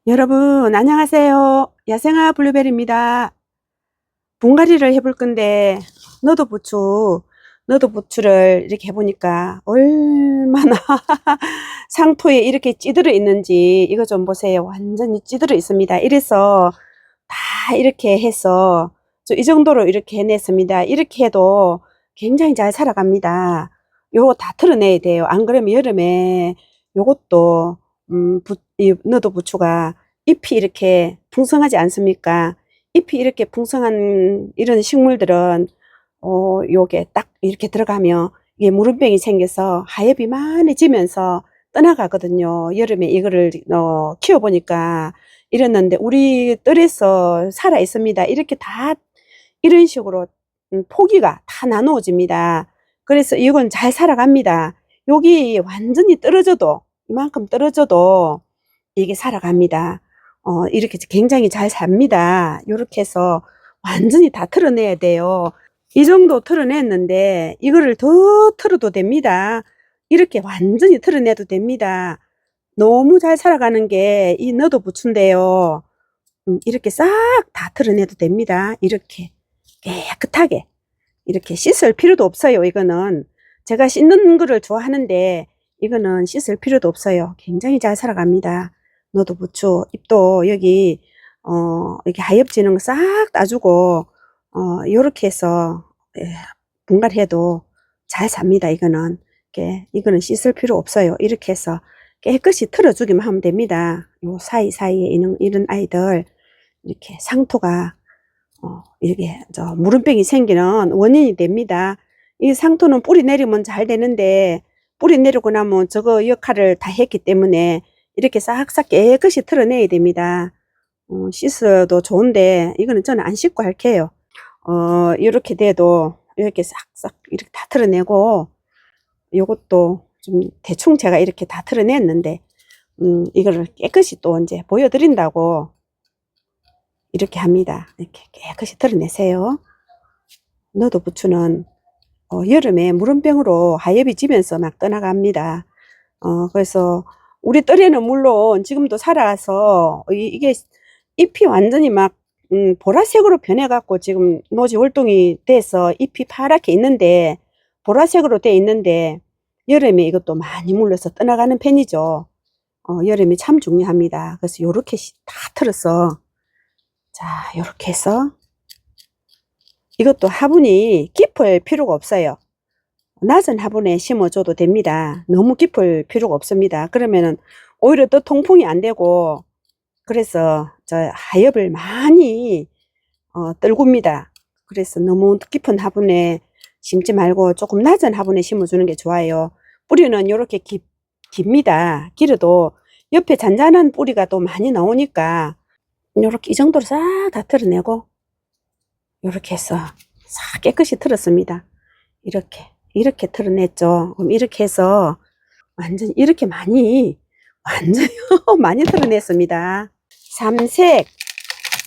여러분 안녕하세요. 야생아 블루베리입니다. 분갈이를 해볼 건데 너도 부추를 이렇게 해보니까 얼마나 상토에 이렇게 찌들어 있는지 이거 좀 보세요. 완전히 찌들어 있습니다. 이래서 다 이렇게 해서 이 정도로 이렇게 해냈습니다. 이렇게 해도 굉장히 잘 살아갑니다. 요거 다 털어내야 돼요. 안 그러면 여름에 요것도 이 너도 부추가 잎이 이렇게 풍성하지 않습니까? 잎이 이렇게 풍성한 이런 식물들은 요게 딱 이렇게 들어가면 이게 무름병이 생겨서 하엽이 많이 지면서 떠나가거든요. 여름에 이거를 키워보니까 이랬는데 우리 뜰에서 살아 있습니다. 이렇게 다 이런 식으로 포기가 다 나누어집니다. 그래서 이건 잘 살아갑니다. 여기 완전히 떨어져도 이만큼 떨어져도 이게 살아갑니다. 이렇게 굉장히 잘 삽니다. 이렇게 해서 완전히 다 털어내야 돼요. 이 정도 털어냈는데 이거를 더 털어도 됩니다. 이렇게 완전히 털어내도 됩니다. 너무 잘 살아가는 게 이 너도 부추인데요. 이렇게 싹 다 털어내도 됩니다. 이렇게 깨끗하게 이렇게 씻을 필요도 없어요. 이거는 제가 씻는 거를 좋아하는데 이거는 씻을 필요도 없어요. 굉장히 잘 살아갑니다. 너도 부추 잎도 여기 이렇게 하엽지는 거 싹 따주고 요렇게 해서 분갈이해도 잘 삽니다. 이거는 씻을 필요 없어요. 이렇게 해서 깨끗이 털어주기만 하면 됩니다. 요 사이사이에 이런 아이들 이렇게 상토가 이렇게 무름병이 생기는 원인이 됩니다. 이 상토는 뿌리 내리면 잘 되는데 뿌리 내리고 나면 저거 역할을 다 했기 때문에 이렇게 싹싹 깨끗이 털어내야 됩니다. 씻어도 좋은데 이거는 저는 안 씻고 할게요. 이렇게 돼도 이렇게 싹싹 이렇게 다 털어내고 요것도 좀 대충 제가 이렇게 다 털어냈는데 이거를 깨끗이 또 이제 보여드린다고 이렇게 합니다. 이렇게 깨끗이 털어내세요. 너도 부추는 여름에 무름병으로 하엽이 지면서 막 떠나갑니다. 그래서 우리 뜰에는 물론 지금도 살아서 이게 잎이 완전히 막 보라색으로 변해갖고 지금 노지 월동이 돼서 잎이 파랗게 있는데 보라색으로 돼 있는데 여름에 이것도 많이 물러서 떠나가는 편이죠. 여름이 참 중요합니다. 그래서 요렇게 다 털어서 자 요렇게 해서 이것도 화분이 깊을 필요가 없어요. 낮은 화분에 심어줘도 됩니다. 너무 깊을 필요가 없습니다. 그러면은 오히려 더 통풍이 안 되고 그래서 저 하엽을 많이 떨굽니다. 그래서 너무 깊은 화분에 심지 말고 조금 낮은 화분에 심어주는 게 좋아요. 뿌리는 이렇게 깁니다. 길어도 옆에 잔잔한 뿌리가 또 많이 나오니까 이렇게 이 정도로 싹 다 털어내고 이렇게 해서 싹 깨끗이 털었습니다. 이렇게 털어냈죠. 그럼 이렇게 해서 완전 이렇게 완전히 많이 털어냈습니다. 삼색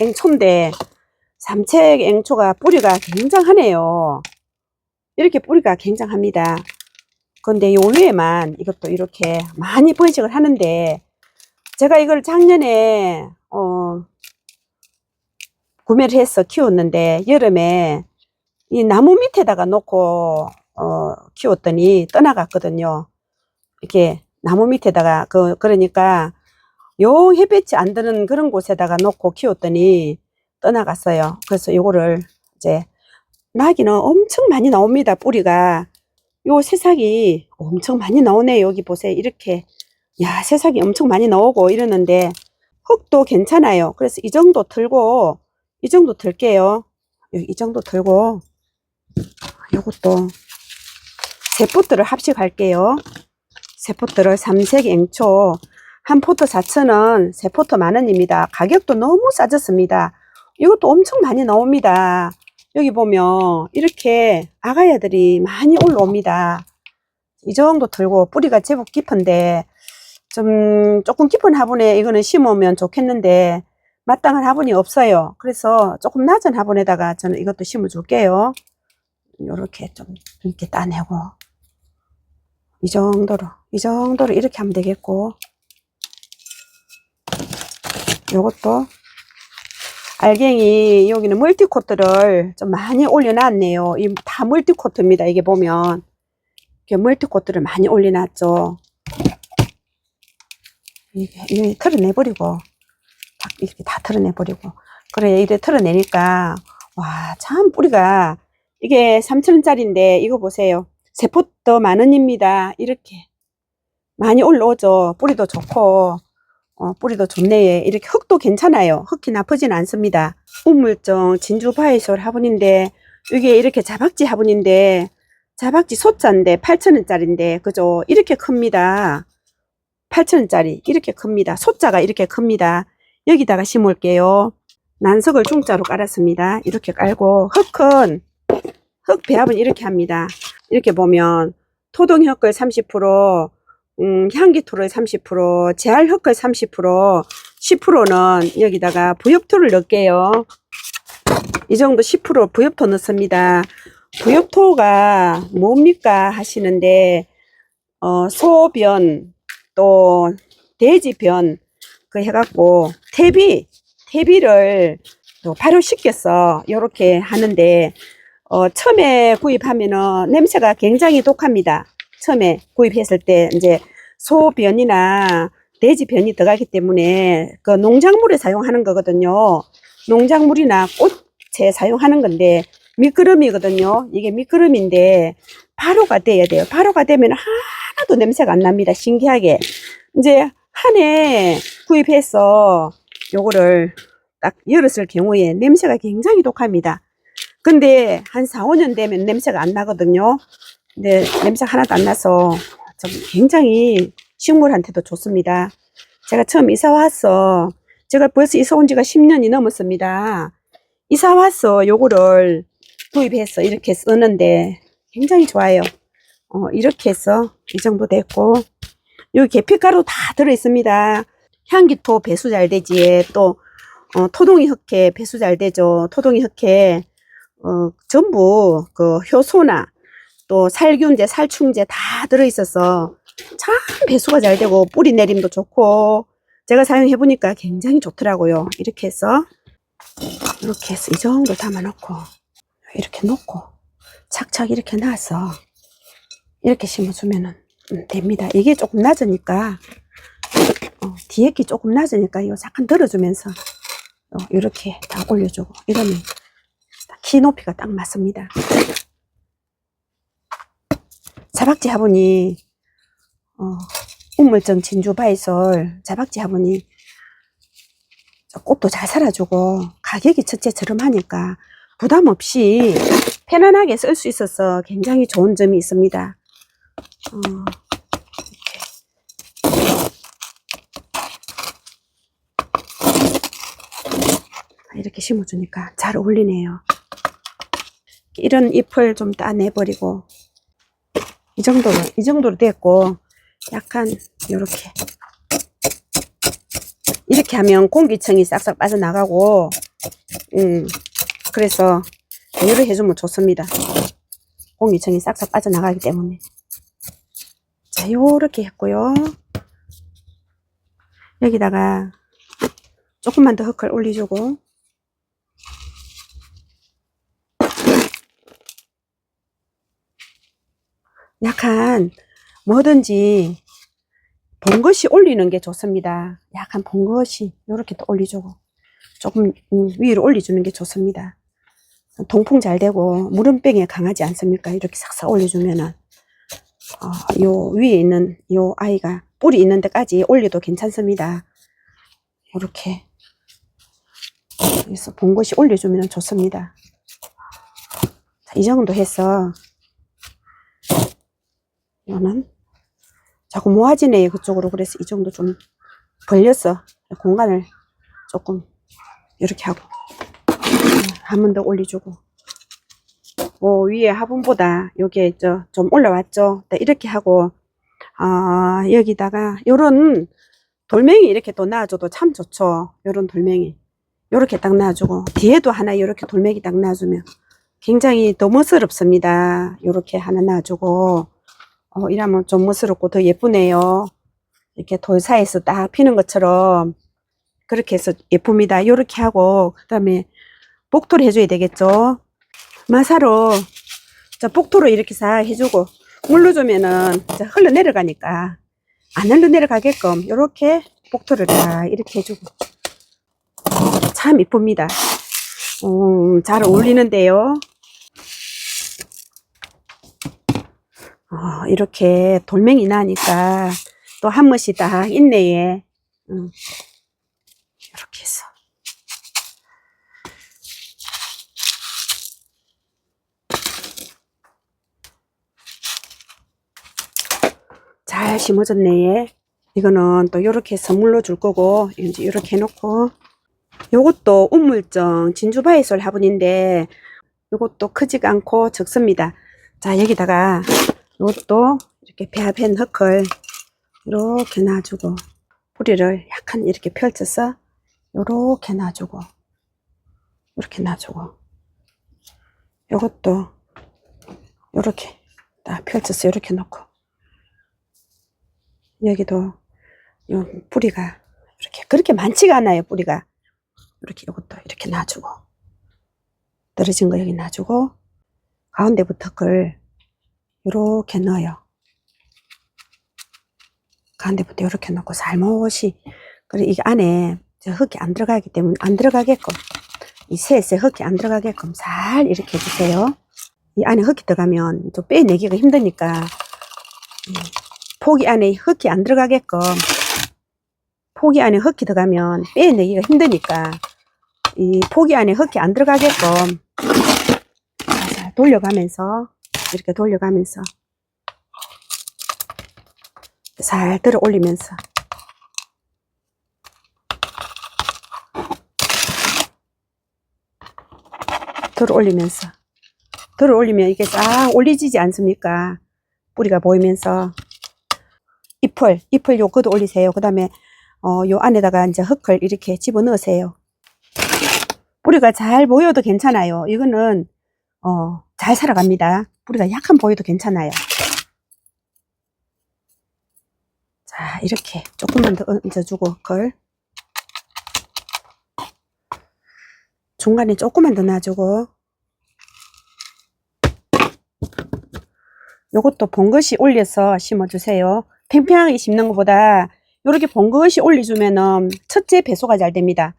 앵초인데 삼색 앵초가 뿌리가 굉장하네요. 이렇게 뿌리가 굉장합니다. 근데 요 위에만 이것도 이렇게 많이 번식을 하는데 제가 이걸 작년에 구매를 해서 키웠는데 여름에 이 나무 밑에다가 놓고 키웠더니 떠나갔거든요. 이렇게 나무 밑에다가 그러니까 요 햇볕이 안 드는 그런 곳에다가 놓고 키웠더니 떠나갔어요. 그래서 요거를 이제 나기는 엄청 많이 나옵니다. 뿌리가 요 새싹이 엄청 많이 나오네요. 여기 보세요. 이렇게 야 새싹이 엄청 많이 나오고 이러는데 흙도 괜찮아요. 그래서 이 정도 들고 이 정도 들게요. 이 정도 들고 요것도 세 포트를 합식할게요. 세 포트를 삼색 앵초 한 포트 4,000원, 세 포트 만원입니다. 가격도 너무 싸졌습니다. 이것도 엄청 많이 나옵니다. 여기 보면 이렇게 아가야들이 많이 올라옵니다. 이 정도 들고 뿌리가 제법 깊은데 조금 깊은 화분에 이거는 심으면 좋겠는데 마땅한 화분이 없어요. 그래서 조금 낮은 화분에다가 저는 이것도 심어 줄게요. 요렇게 좀 이렇게 따내고 이 정도로 이렇게 하면 되겠고 요것도 알갱이, 여기는 멀티코트를 좀 많이 올려놨네요. 이 다 멀티코트입니다. 이게 보면 이렇게 멀티코트를 많이 올려놨죠. 이게 털어내버리고 이렇게 다 털어내버리고 그래 이래 털어내니까 와 참 뿌리가 이게 3,000원짜리인데 이거 보세요. 세포도 10,000원입니다. 이렇게 많이 올라오죠. 뿌리도 좋고 뿌리도 좋네. 이렇게 흙도 괜찮아요. 흙이 나쁘진 않습니다. 우물정 진주 바이솔 화분인데 이게 이렇게 자박지 화분인데 자박지 소자인데 8,000원짜리인데 그죠? 이렇게 큽니다. 8,000원짜리 이렇게 큽니다. 소자가 이렇게 큽니다. 여기다가 심을게요. 난석을 중자로 깔았습니다. 이렇게 깔고 흙은 흙 배합은 이렇게 합니다. 이렇게 보면 토동흙을 30%, 향기토를 30%, 제알흙을 30%, 10%는 여기다가 부엽토를 넣을게요. 이 정도 10% 부엽토 넣습니다. 부엽토가 뭡니까 하시는데 소변 또 돼지변 그 해갖고 퇴비를 또 발효시켜서 이렇게 하는데 처음에 구입하면은 냄새가 굉장히 독합니다. 처음에 구입했을 때 이제 소변이나 돼지변이 들어가기 때문에 그 농작물에 사용하는 거거든요. 농작물이나 꽃에 사용하는 건데 미끄럼이거든요. 이게 미끄럼인데 발효가 돼야 돼요. 발효가 되면 하나도 냄새가 안 납니다. 신기하게. 이제 한 해 구입해서 요거를 딱 열었을 경우에 냄새가 굉장히 독합니다. 근데 한 4, 5년 되면 냄새가 안 나거든요. 근데 냄새가 하나도 안 나서 좀 굉장히 식물한테도 좋습니다. 제가 처음 이사 와서 제가 벌써 이사 온 지가 10년이 넘었습니다. 이사 와서 요거를 구입해서 이렇게 쓰는데 굉장히 좋아요. 이렇게 해서 이 정도 됐고 여기 계피가루 다 들어 있습니다. 향기토 배수 잘 되지. 또 토동이 흑해 배수 잘 되죠. 토동이 흑해 전부 그 효소나 또 살균제, 살충제 다 들어 있어서 참 배수가 잘 되고 뿌리 내림도 좋고 제가 사용해 보니까 굉장히 좋더라고요. 이렇게 해서 이 정도 담아 놓고 이렇게 놓고 착착 이렇게 놔서 이렇게 심어주면은 됩니다. 이게 조금 낮으니까 뒤에 게 조금 낮으니까 이거 잠깐 들어주면서 이렇게 딱 올려주고 이러면 키 높이가 딱 맞습니다. 자박지 화분이 우물정 진주 바이솔 자박지 화분이 꽃도 잘 살아주고 가격이 첫째 저렴하니까 부담 없이 편안하게 쓸 수 있어서 굉장히 좋은 점이 있습니다. 이렇게 심어주니까 잘 어울리네요. 이런 잎을 좀 따내버리고 이 정도로 됐고 약간 이렇게 하면 공기층이 싹싹 빠져나가고 그래서 이렇게 해주면 좋습니다. 공기층이 싹싹 빠져나가기 때문에 자 요렇게 했고요. 여기다가 조금만 더 흙을 올려주고 약간 뭐든지 봉것이 올리는 게 좋습니다. 약간 봉것이 이렇게 또 올려주고 조금 위로 올려주는 게 좋습니다. 통풍 잘 되고 물음병에 강하지 않습니까? 이렇게 싹싹 올려주면은 요 위에 있는 요 아이가 뿌리 있는 데까지 올려도 괜찮습니다. 이렇게 그래서 봉것이 올려주면 좋습니다. 자, 이 정도 해서 이거는 자꾸 모아지네요 그쪽으로. 그래서 이 정도 좀 벌려서 공간을 조금 이렇게 하고 한 번 더 올려주고 위에 화분보다 여기에 좀 올라왔죠. 이렇게 하고 여기다가 요런 돌멩이 이렇게 또 놔줘도 참 좋죠. 요런 돌멩이 요렇게 딱 놔주고 뒤에도 하나 요렇게 돌멩이 딱 놔주면 굉장히 더 멋스럽습니다. 요렇게 하나 놔주고 이러면 좀 멋스럽고 더 예쁘네요. 이렇게 돌 사이에서 딱 피는 것처럼 그렇게 해서 예쁩니다. 요렇게 하고 그 다음에 복토를 해줘야 되겠죠. 마사로 자 복토로 이렇게 싹 해주고 물러주면은 흘러내려가니까 안 흘러내려가게끔 요렇게 복토를 다 이렇게 해주고 참 이쁩니다. 잘 어울리는데요. 이렇게 돌멩이 나니까 또 한 멋이 딱 있네. 이렇게 해서 잘 심어졌네. 이거는 또 이렇게 해서 물러줄 거고 이제 이렇게 해놓고 요것도 우물정 진주바이솔 화분인데 요것도 크지가 않고 적습니다. 자 여기다가 요것도 이렇게 배합한 흙을 이렇게 놔주고 뿌리를 약간 이렇게 펼쳐서 요렇게 놔주고 이렇게 놔주고 요것도 요렇게 딱 펼쳐서 이렇게 놓고 여기도 요 뿌리가 이렇게 그렇게 많지가 않아요. 뿌리가 이렇게 요것도 이렇게 놔주고 떨어진 거 여기 놔주고 가운데부터 흙을 요렇게 넣어요. 가운데부터 이렇게 넣고 살못이 그리고 이게 안에 흙이 안 들어가기 때문에 안 들어가게끔 이 셋에 흙이 안 들어가게끔 잘 이렇게 해주세요. 이 안에 흙이 들어가면 또 빼내기가 힘드니까 포기 안에 흙이 안 들어가게끔 포기 안에 흙이 들어가면 빼내기가 힘드니까 이 포기 안에 흙이 안 들어가게끔 잘 돌려가면서 이렇게 돌려가면서 잘 들어 올리면서 들어 올리면 이게 싹 올리지지 않습니까? 뿌리가 보이면서 잎을 요 걷어 올리세요. 그 다음에 요 안에다가 이제 흙을 이렇게 집어 넣으세요. 뿌리가 잘 보여도 괜찮아요. 이거는 잘 살아갑니다. 뿌리가 약간 보여도 괜찮아요. 자 이렇게 조금만 더 얹어주고 흙을 중간에 조금만 더 놔주고 요것도 봉긋이 올려서 심어주세요. 팽팽하게 심는 것보다 이렇게 봉긋이 올려주면은 첫째 배수가 잘 됩니다.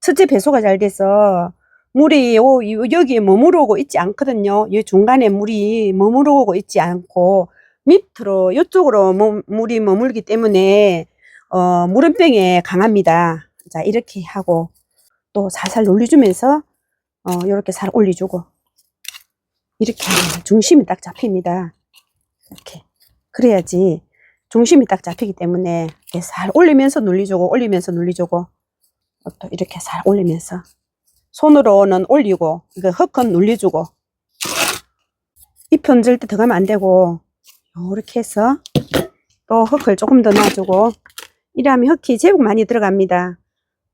첫째 배수가 잘 돼서 물이 여기에 머무르고 있지 않거든요. 이 중간에 물이 머무르고 있지 않고 밑으로 이쪽으로 물이 머물기 때문에 물은병에 강합니다. 자 이렇게 하고 또 살살 놀려주면서 이렇게 살 올려주고 이렇게 하면 중심이 딱 잡힙니다. 이렇게 그래야지 중심이 딱 잡히기 때문에 이렇게 살 올리면서 눌리주고 올리면서 눌리주고 또 이렇게 살 올리면서 손으로는 올리고 이거 흙은 눌려주고 잎은 절대 들어가면 안 되고 이렇게 해서 또 흙을 조금 더 놔주고 이러면 흙이 제법 많이 들어갑니다.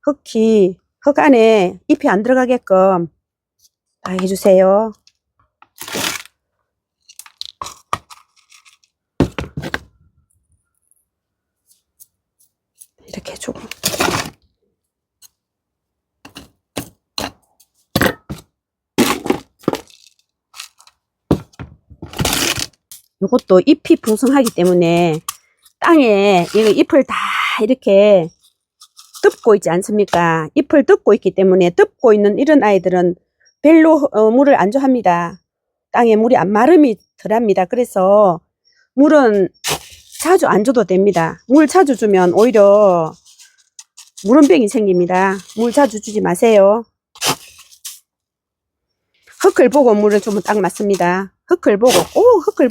흙 안에 잎이 안 들어가게끔 다 해주세요. 이렇게 해주고 이것도 잎이 풍성하기 때문에 땅에 잎을 다 이렇게 덮고 있지 않습니까? 잎을 덮고 있기 때문에 덮고 있는 이런 아이들은 별로 물을 안 좋아합니다. 땅에 물이 안 마름이 덜합니다. 그래서 물은 자주 안 줘도 됩니다. 물 자주 주면 오히려 물원병이 생깁니다. 물 자주 주지 마세요. 흙을 보고 물을 주면 딱 맞습니다. 흙을 보고 흙을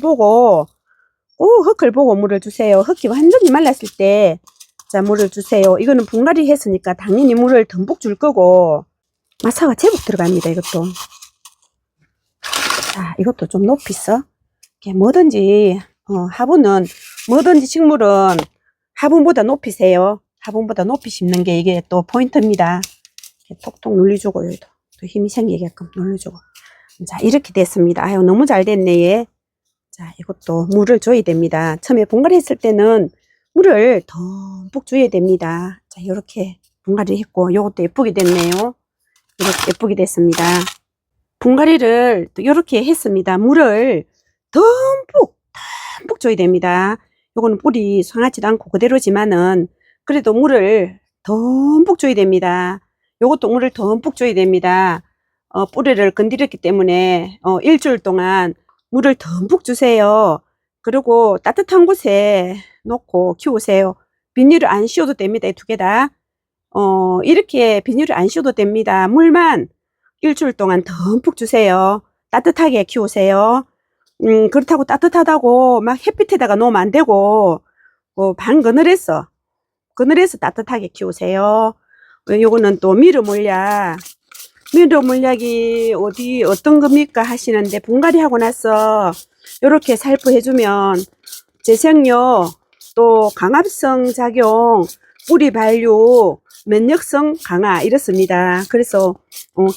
보고 물을 주세요. 흙이 완전히 말랐을 때 자 물을 주세요. 이거는 분갈이 했으니까 당연히 물을 듬뿍 줄 거고 마사가 제법 들어갑니다. 이것도 자 이것도 좀 높이서 뭐든지 화분은 뭐든지 식물은 화분보다 높이세요. 화분보다 높이 심는 게 이게 또 포인트입니다. 이렇게 톡톡 눌러주고 여기도 또 힘이 생기게끔 눌러주고 자 이렇게 됐습니다. 아유 너무 잘 됐네 얘. 자 이것도 물을 줘야 됩니다. 처음에 분갈이 했을 때는 물을 듬뿍 줘야 됩니다. 자 이렇게 분갈이 했고, 요것도 예쁘게 됐네요. 이렇게 예쁘게 됐습니다. 분갈이를 또 이렇게 했습니다. 물을 듬뿍 줘야 됩니다. 요거는 뿌리 상하지도 않고 그대로지만은 그래도 물을 듬뿍 줘야 됩니다. 요것도 물을 듬뿍 줘야 됩니다. 뿌리를 건드렸기 때문에 일주일 동안 물을 듬뿍 주세요. 그리고 따뜻한 곳에 놓고 키우세요. 비닐을 안 씌워도 됩니다. 이 두 개 다. 이렇게 비닐을 안 씌워도 됩니다. 물만 일주일 동안 듬뿍 주세요. 따뜻하게 키우세요. 그렇다고 따뜻하다고 막 햇빛에다가 놓으면 안 되고, 반그늘에서 따뜻하게 키우세요. 요거는 또 미르 몰약. 미르 몰약이 어떤 겁니까 하시는데, 분갈이 하고 나서 요렇게 살포해주면 재생력, 또 강압성 작용, 뿌리 발육, 면역성 강화 이렇습니다. 그래서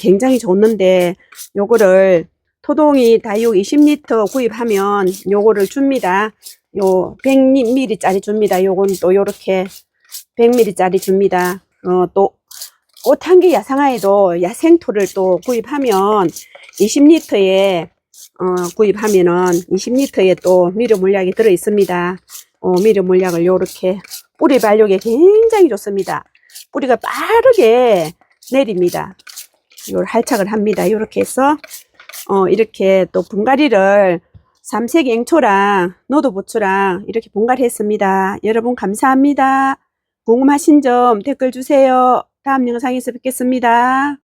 굉장히 좋는데 요거를 토동이 다육 20리터 구입하면 요거를 줍니다. 요 100ml 짜리 줍니다. 요건 또 요렇게 100ml 짜리 줍니다. 또 꽃향기 야상화에도 야생토를 또 구입하면 20리터에 구입하면은 20리터에 또 미르 물약이 들어 있습니다. 미르 물약을 요렇게 뿌리 발육에 굉장히 좋습니다. 뿌리가 빠르게 내립니다. 이걸 할착을 합니다. 요렇게 해서 이렇게 또 분갈이를 삼색 앵초랑 노도부추랑 이렇게 분갈이 했습니다. 여러분 감사합니다. 궁금하신 점 댓글 주세요. 다음 영상에서 뵙겠습니다.